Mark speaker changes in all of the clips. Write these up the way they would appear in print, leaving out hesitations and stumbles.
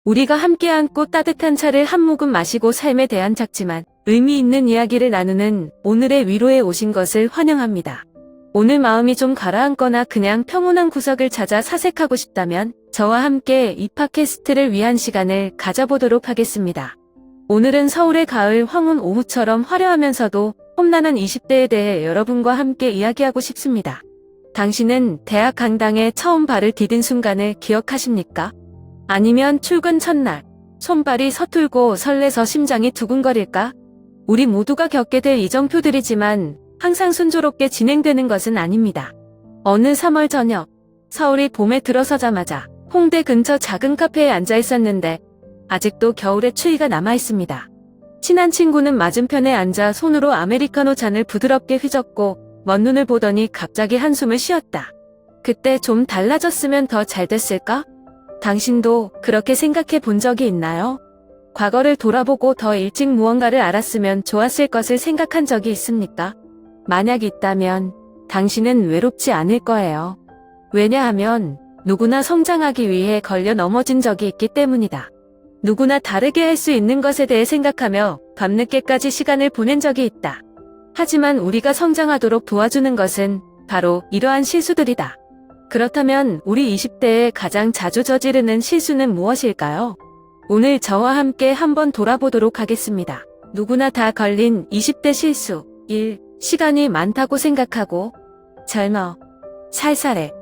Speaker 1: 우리가 함께 앉고 따뜻한 차를 한 모금 마시고 삶에 대한 작지만 의미 있는 이야기를 나누는 오늘의 위로에 오신 것을 환영합니다. 오늘 마음이 좀 가라앉거나 그냥 평온한 구석을 찾아 사색하고 싶다면 저와 함께 이 팟캐스트를 위한 시간을 가져보도록 하겠습니다. 오늘은 서울의 가을 황혼 오후처럼 화려하면서도 험난한 20대에 대해 여러분과 함께 이야기하고 싶습니다. 당신은 대학 강당에 처음 발을 디딘 순간을 기억하십니까? 아니면 출근 첫날, 손발이 서툴고 설레서 심장이 두근거릴까? 우리 모두가 겪게 될 이정표들이지만 항상 순조롭게 진행되는 것은 아닙니다. 어느 3월 저녁, 서울이 봄에 들어서자마자 홍대 근처 작은 카페에 앉아 있었는데 아직도 겨울의 추위가 남아있습니다. 친한 친구는 맞은편에 앉아 손으로 아메리카노 잔을 부드럽게 휘젓고 먼 눈을 보더니 갑자기 한숨을 쉬었다. 그때 좀 달라졌으면 더 잘 됐을까? 당신도 그렇게 생각해 본 적이 있나요? 과거를 돌아보고 더 일찍 무언가를 알았으면 좋았을 것을 생각한 적이 있습니까? 만약 있다면 당신은 외롭지 않을 거예요. 왜냐하면 누구나 성장하기 위해 걸려 넘어진 적이 있기 때문이다. 누구나 다르게 할 수 있는 것에 대해 생각하며 밤늦게까지 시간을 보낸 적이 있다. 하지만 우리가 성장하도록 도와주는 것은 바로 이러한 실수들이다. 그렇다면 우리 20대에 가장 자주 저지르는 실수는 무엇일까요? 오늘 저와 함께 한번 돌아보도록 하겠습니다. 누구나 다 걸린 20대 실수 1. 시간이 많다고 생각하고 젊어, 살살해.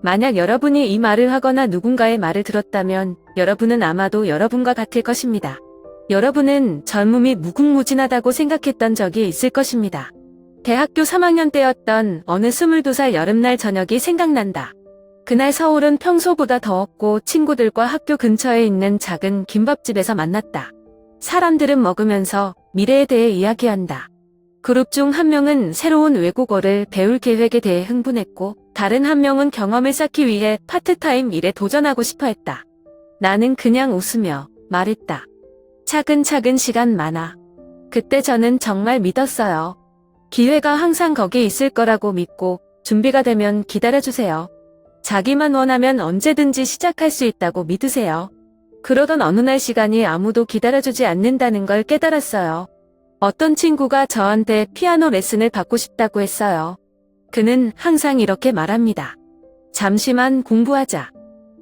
Speaker 1: 만약 여러분이 이 말을 하거나 누군가의 말을 들었다면 여러분은 아마도 여러분과 같을 것입니다. 여러분은 젊음이 무궁무진하다고 생각했던 적이 있을 것입니다. 대학교 3학년 때였던 어느 22살 여름날 저녁이 생각난다. 그날 서울은 평소보다 더웠고 친구들과 학교 근처에 있는 작은 김밥집에서 만났다. 사람들은 먹으면서 미래에 대해 이야기한다. 그룹 중 한 명은 새로운 외국어를 배울 계획에 대해 흥분했고 다른 한 명은 경험을 쌓기 위해 파트타임 일에 도전하고 싶어 했다. 나는 그냥 웃으며 말했다. 차근차근 시간 많아. 그때 저는 정말 믿었어요. 기회가 항상 거기 있을 거라고 믿고 준비가 되면 기다려주세요. 자기만 원하면 언제든지 시작할 수 있다고 믿으세요. 그러던 어느 날 시간이 아무도 기다려주지 않는다는 걸 깨달았어요. 어떤 친구가 저한테 피아노 레슨을 받고 싶다고 했어요. 그는 항상 이렇게 말합니다. 잠시만 공부하자.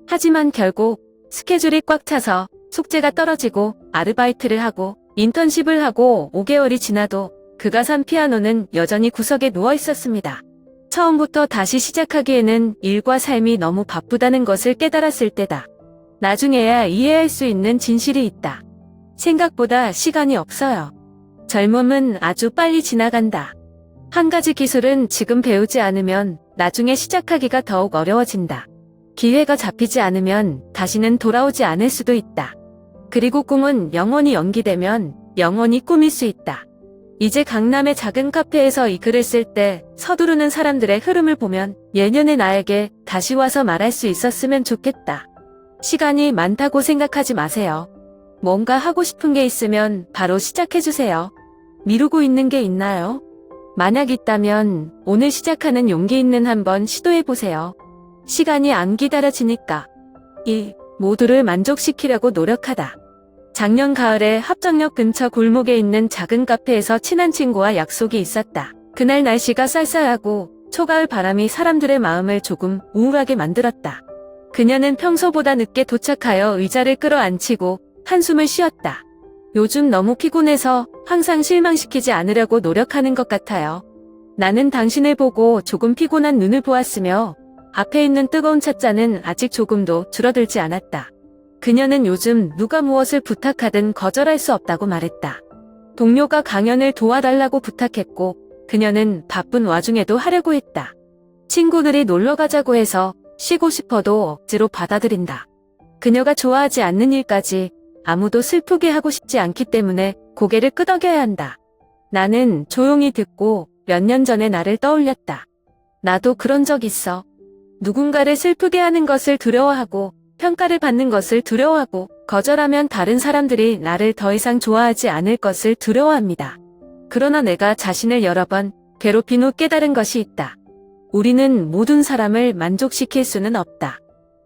Speaker 1: 하지만 결국 스케줄이 꽉 차서 숙제가 떨어지고 아르바이트를 하고 인턴십을 하고 5개월이 지나도 그가 산 피아노는 여전히 구석에 누워 있었습니다. 처음부터 다시 시작하기에는 일과 삶이 너무 바쁘다는 것을 깨달았을 때다. 나중에야 이해할 수 있는 진실이 있다. 생각보다 시간이 없어요. 젊음은 아주 빨리 지나간다. 한 가지 기술은 지금 배우지 않으면 나중에 시작하기가 더욱 어려워진다. 기회가 잡히지 않으면 다시는 돌아오지 않을 수도 있다. 그리고 꿈은 영원히 연기되면 영원히 꾸밀 수 있다. 이제 강남의 작은 카페에서 이 글을 쓸 때 서두르는 사람들의 흐름을 보면 예년의 나에게 다시 와서 말할 수 있었으면 좋겠다. 시간이 많다고 생각하지 마세요. 뭔가 하고 싶은 게 있으면 바로 시작해주세요. 미루고 있는 게 있나요? 만약 있다면 오늘 시작하는 용기 있는 한번 시도해보세요. 시간이 안 기다려지니까. 2. 모두를 만족시키려고 노력하다. 작년 가을에 합정역 근처 골목에 있는 작은 카페에서 친한 친구와 약속이 있었다. 그날 날씨가 쌀쌀하고 초가을 바람이 사람들의 마음을 조금 우울하게 만들었다. 그녀는 평소보다 늦게 도착하여 의자를 끌어안치고 한숨을 쉬었다. 요즘 너무 피곤해서 항상 실망시키지 않으려고 노력하는 것 같아요. 나는 당신을 보고 조금 피곤한 눈을 보았으며 앞에 있는 뜨거운 찻잔은 아직 조금도 줄어들지 않았다. 그녀는 요즘 누가 무엇을 부탁하든 거절할 수 없다고 말했다. 동료가 강연을 도와달라고 부탁했고 그녀는 바쁜 와중에도 하려고 했다. 친구들이 놀러 가자고 해서 쉬고 싶어도 억지로 받아들인다. 그녀가 좋아하지 않는 일까지 아무도 슬프게 하고 싶지 않기 때문에 고개를 끄덕여야 한다. 나는 조용히 듣고 몇 년 전의 나를 떠올렸다. 나도 그런 적 있어. 누군가를 슬프게 하는 것을 두려워하고 평가를 받는 것을 두려워하고 거절하면 다른 사람들이 나를 더 이상 좋아하지 않을 것을 두려워합니다. 그러나 내가 자신을 여러 번 괴롭힌 후 깨달은 것이 있다. 우리는 모든 사람을 만족시킬 수는 없다.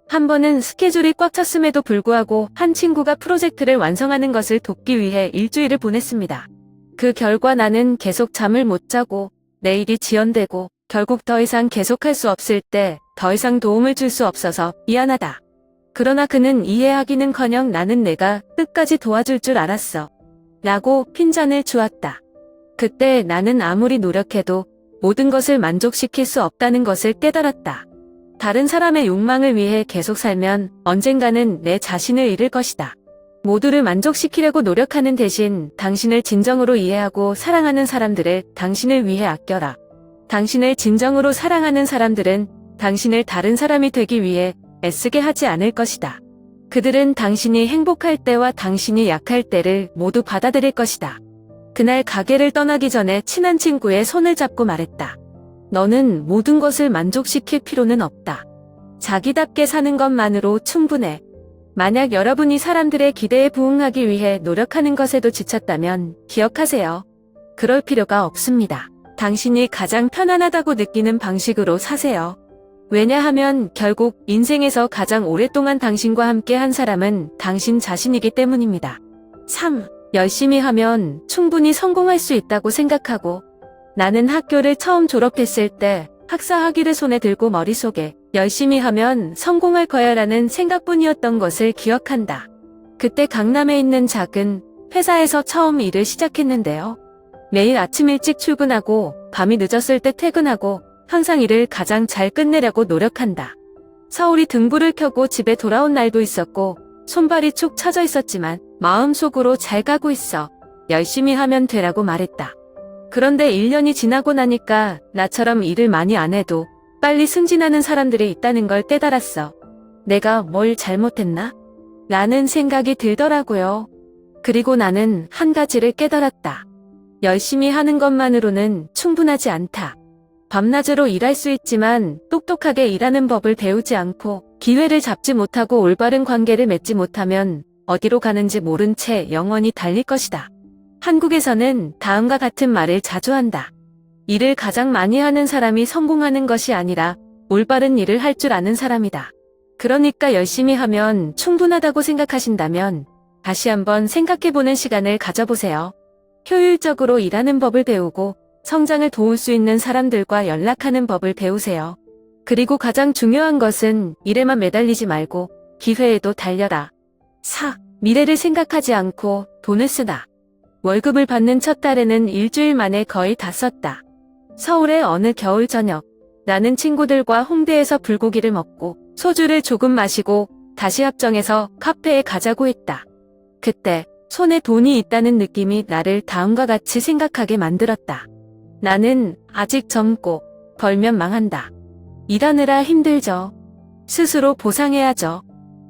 Speaker 1: 한 번은 스케줄이 꽉 찼음에도 불구하고 한 친구가 프로젝트를 완성하는 것을 돕기 위해 일주일을 보냈습니다. 그 결과 나는 계속 잠을 못 자고 내일이 지연되고 결국 더 이상 계속할 수 없을 때 더 이상 도움을 줄 수 없어서 미안하다. 그러나 그는 이해하기는커녕 나는 내가 끝까지 도와줄 줄 알았어. 라고 핀잔을 주었다. 그때 나는 아무리 노력해도 모든 것을 만족시킬 수 없다는 것을 깨달았다. 다른 사람의 욕망을 위해 계속 살면 언젠가는 내 자신을 잃을 것이다. 모두를 만족시키려고 노력하는 대신 당신을 진정으로 이해하고 사랑하는 사람들을 당신을 위해 아껴라. 당신을 진정으로 사랑하는 사람들은 당신을 다른 사람이 되기 위해 애쓰게 하지 않을 것이다. 그들은 당신이 행복할 때와 당신이 약할 때를 모두 받아들일 것이다. 그날 가게를 떠나기 전에 친한 친구의 손을 잡고 말했다. 너는 모든 것을 만족시킬 필요는 없다. 자기답게 사는 것만으로 충분해. 만약 여러분이 사람들의 기대에 부응하기 위해 노력하는 것에도 지쳤다면 기억하세요. 그럴 필요가 없습니다. 당신이 가장 편안하다고 느끼는 방식으로 사세요. 왜냐하면 결국 인생에서 가장 오랫동안 당신과 함께 한 사람은 당신 자신이기 때문입니다. 3. 열심히 하면 충분히 성공할 수 있다고 생각하고 나는 학교를 처음 졸업했을 때 학사 학위를 손에 들고 머릿속에 열심히 하면 성공할 거야 라는 생각뿐이었던 것을 기억한다. 그때 강남에 있는 작은 회사에서 처음 일을 시작했는데요. 매일 아침 일찍 출근하고 밤이 늦었을 때 퇴근하고 항상 일을 가장 잘 끝내려고 노력한다. 서울이 등불을 켜고 집에 돌아온 날도 있었고 손발이 축 처져 있었지만 마음속으로 잘 가고 있어. 열심히 하면 되라고 말했다. 그런데 1년이 지나고 나니까 나처럼 일을 많이 안 해도 빨리 승진하는 사람들이 있다는 걸 깨달았어. 내가 뭘 잘못했나? 라는 생각이 들더라고요. 그리고 나는 한 가지를 깨달았다. 열심히 하는 것만으로는 충분하지 않다. 밤낮으로 일할 수 있지만 똑똑하게 일하는 법을 배우지 않고 기회를 잡지 못하고 올바른 관계를 맺지 못하면 어디로 가는지 모른 채 영원히 달릴 것이다. 한국에서는 다음과 같은 말을 자주 한다. 일을 가장 많이 하는 사람이 성공하는 것이 아니라 올바른 일을 할 줄 아는 사람이다. 그러니까 열심히 하면 충분하다고 생각하신다면 다시 한번 생각해보는 시간을 가져보세요. 효율적으로 일하는 법을 배우고 성장을 도울 수 있는 사람들과 연락하는 법을 배우세요. 그리고 가장 중요한 것은 일에만 매달리지 말고 기회에도 달려라. 4. 미래를 생각하지 않고 돈을 쓰다. 월급을 받는 첫 달에는 일주일 만에 거의 다 썼다. 서울의 어느 겨울 저녁, 나는 친구들과 홍대에서 불고기를 먹고 소주를 조금 마시고 다시 합정해서 카페에 가자고 했다. 그때 손에 돈이 있다는 느낌이 나를 다음과 같이 생각하게 만들었다. 나는 아직 젊고 벌면 망한다. 일하느라 힘들죠. 스스로 보상해야죠.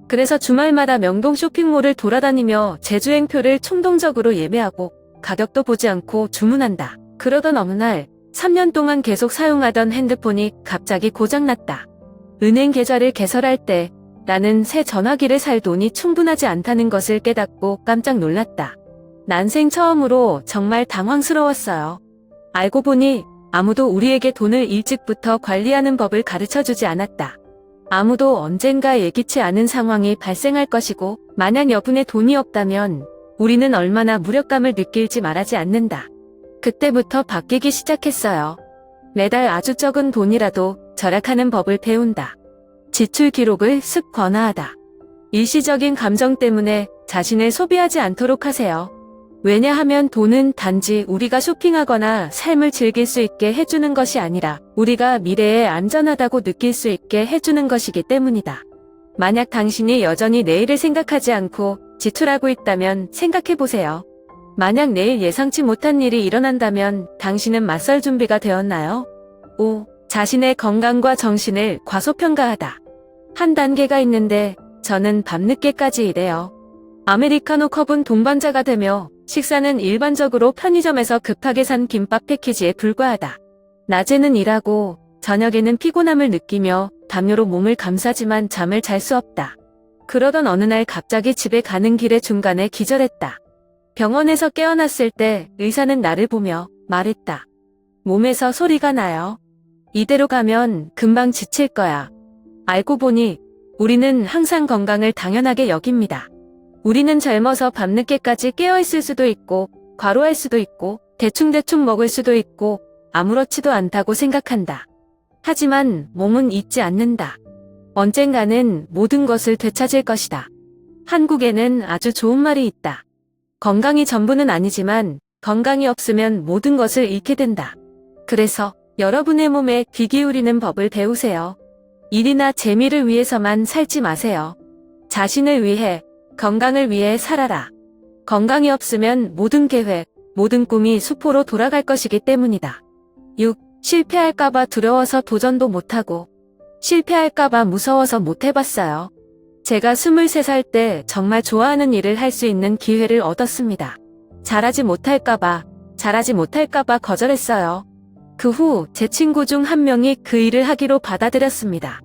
Speaker 1: 그래서 주말마다 명동 쇼핑몰을 돌아다니며 제주행표를 충동적으로 예매하고 가격도 보지 않고 주문한다. 그러던 어느 날 3년 동안 계속 사용하던 핸드폰이 갑자기 고장났다. 은행 계좌를 개설할 때 나는 새 전화기를 살 돈이 충분하지 않다는 것을 깨닫고 깜짝 놀랐다. 난생 처음으로 정말 당황스러웠어요. 알고 보니 아무도 우리에게 돈을 일찍부터 관리하는 법을 가르쳐주지 않았다. 아무도 언젠가 예기치 않은 상황이 발생할 것이고 만약 여분의 돈이 없다면 우리는 얼마나 무력감을 느낄지 말하지 않는다. 그때부터 바뀌기 시작했어요. 매달 아주 적은 돈이라도 절약하는 법을 배운다. 지출 기록을 습관화하다. 일시적인 감정 때문에 자신을 소비하지 않도록 하세요. 왜냐하면 돈은 단지 우리가 쇼핑하거나 삶을 즐길 수 있게 해주는 것이 아니라 우리가 미래에 안전하다고 느낄 수 있게 해주는 것이기 때문이다. 만약 당신이 여전히 내일을 생각하지 않고 지출하고 있다면 생각해보세요. 만약 내일 예상치 못한 일이 일어난다면 당신은 맞설 준비가 되었나요? 5. 자신의 건강과 정신을 과소평가하다. 한 단계가 있는데 저는 밤늦게까지 일해요. 아메리카노 컵은 동반자가 되며 식사는 일반적으로 편의점에서 급하게 산 김밥 패키지에 불과하다. 낮에는 일하고 저녁에는 피곤함을 느끼며 담요로 몸을 감싸지만 잠을 잘 수 없다. 그러던 어느 날 갑자기 집에 가는 길의 중간에 기절했다. 병원에서 깨어났을 때 의사는 나를 보며 말했다. 몸에서 소리가 나요. 이대로 가면 금방 지칠 거야. 알고 보니 우리는 항상 건강을 당연하게 여깁니다. 우리는 젊어서 밤늦게까지 깨어있을 수도 있고, 과로할 수도 있고, 대충대충 먹을 수도 있고, 아무렇지도 않다고 생각한다. 하지만 몸은 잊지 않는다. 언젠가는 모든 것을 되찾을 것이다. 한국에는 아주 좋은 말이 있다. 건강이 전부는 아니지만 건강이 없으면 모든 것을 잃게 된다. 그래서 여러분의 몸에 귀 기울이는 법을 배우세요. 일이나 재미를 위해서만 살지 마세요. 자신을 위해, 건강을 위해 살아라. 건강이 없으면 모든 계획, 모든 꿈이 수포로 돌아갈 것이기 때문이다. 6. 실패할까봐 두려워서 도전도 못하고, 실패할까봐 무서워서 못해봤어요. 제가 23살 때 정말 좋아하는 일을 할 수 있는 기회를 얻었습니다. 잘하지 못할까봐 거절했어요. 그 후 제 친구 중 한 명이 그 일을 하기로 받아들였습니다.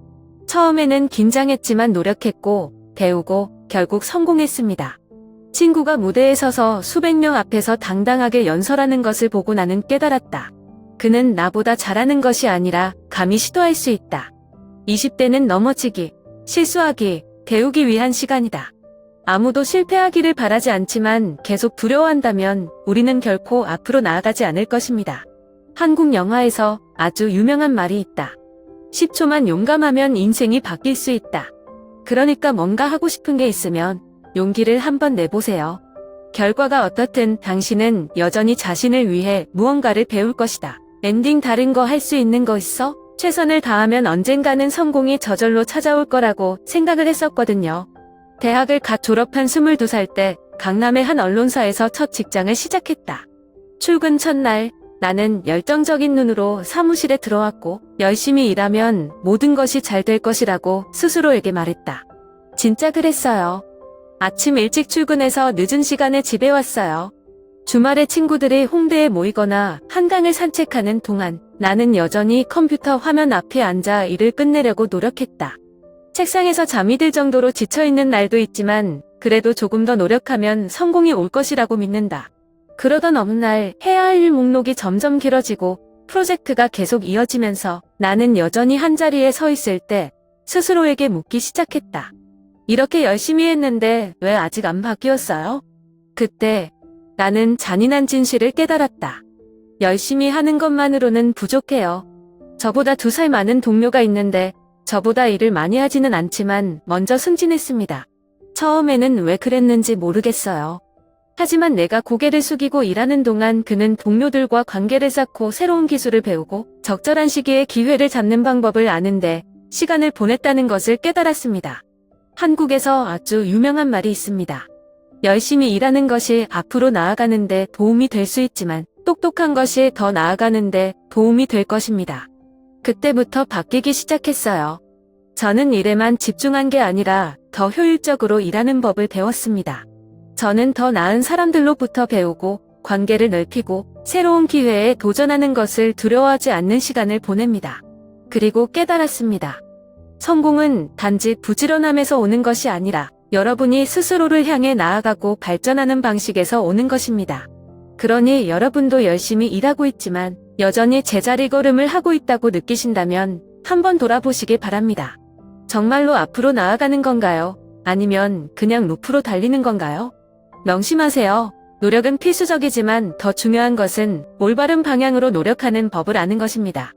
Speaker 1: 처음에는 긴장했지만 노력했고, 배우고, 결국 성공했습니다. 친구가 무대에 서서 수백 명 앞에서 당당하게 연설하는 것을 보고 나는 깨달았다. 그는 나보다 잘하는 것이 아니라 감히 시도할 수 있다. 20대는 넘어지기, 실수하기, 배우기 위한 시간이다. 아무도 실패하기를 바라지 않지만 계속 두려워한다면 우리는 결코 앞으로 나아가지 않을 것입니다. 한국 영화에서 아주 유명한 말이 있다. 10초만 용감하면 인생이 바뀔 수 있다. 그러니까 뭔가 하고 싶은 게 있으면 용기를 한번 내보세요. 결과가 어떻든 당신은 여전히 자신을 위해 무언가를 배울 것이다. 엔딩 다른 거 할 수 있는 거 있어? 최선을 다하면 언젠가는 성공이 저절로 찾아올 거라고 생각을 했었거든요. 대학을 갓 졸업한 22살 때 강남의 한 언론사에서 첫 직장을 시작했다. 출근 첫날 나는 열정적인 눈으로 사무실에 들어왔고 열심히 일하면 모든 것이 잘 될 것이라고 스스로에게 말했다. 진짜 그랬어요. 아침 일찍 출근해서 늦은 시간에 집에 왔어요. 주말에 친구들이 홍대에 모이거나 한강을 산책하는 동안 나는 여전히 컴퓨터 화면 앞에 앉아 일을 끝내려고 노력했다. 책상에서 잠이 들 정도로 지쳐있는 날도 있지만 그래도 조금 더 노력하면 성공이 올 것이라고 믿는다. 그러던 어느 날 해야 할 일 목록이 점점 길어지고 프로젝트가 계속 이어지면서 나는 여전히 한자리에 서 있을 때 스스로에게 묻기 시작했다. 이렇게 열심히 했는데 왜 아직 안 바뀌었어요? 그때 나는 잔인한 진실을 깨달았다. 열심히 하는 것만으로는 부족해요. 저보다 2살 많은 동료가 있는데 저보다 일을 많이 하지는 않지만 먼저 승진했습니다. 처음에는 왜 그랬는지 모르겠어요. 하지만 내가 고개를 숙이고 일하는 동안 그는 동료들과 관계를 쌓고 새로운 기술을 배우고 적절한 시기에 기회를 잡는 방법을 아는데 시간을 보냈다는 것을 깨달았습니다. 한국에서 아주 유명한 말이 있습니다. 열심히 일하는 것이 앞으로 나아가는데 도움이 될 수 있지만 똑똑한 것이 더 나아가는데 도움이 될 것입니다. 그때부터 바뀌기 시작했어요. 저는 일에만 집중한 게 아니라 더 효율적으로 일하는 법을 배웠습니다. 저는 더 나은 사람들로부터 배우고 관계를 넓히고 새로운 기회에 도전하는 것을 두려워하지 않는 시간을 보냅니다. 그리고 깨달았습니다. 성공은 단지 부지런함에서 오는 것이 아니라 여러분이 스스로를 향해 나아가고 발전하는 방식에서 오는 것입니다. 그러니 여러분도 열심히 일하고 있지만 여전히 제자리 걸음을 하고 있다고 느끼신다면 한번 돌아보시기 바랍니다. 정말로 앞으로 나아가는 건가요? 아니면 그냥 루프로 달리는 건가요? 명심하세요. 노력은 필수적이지만 더 중요한 것은 올바른 방향으로 노력하는 법을 아는 것입니다.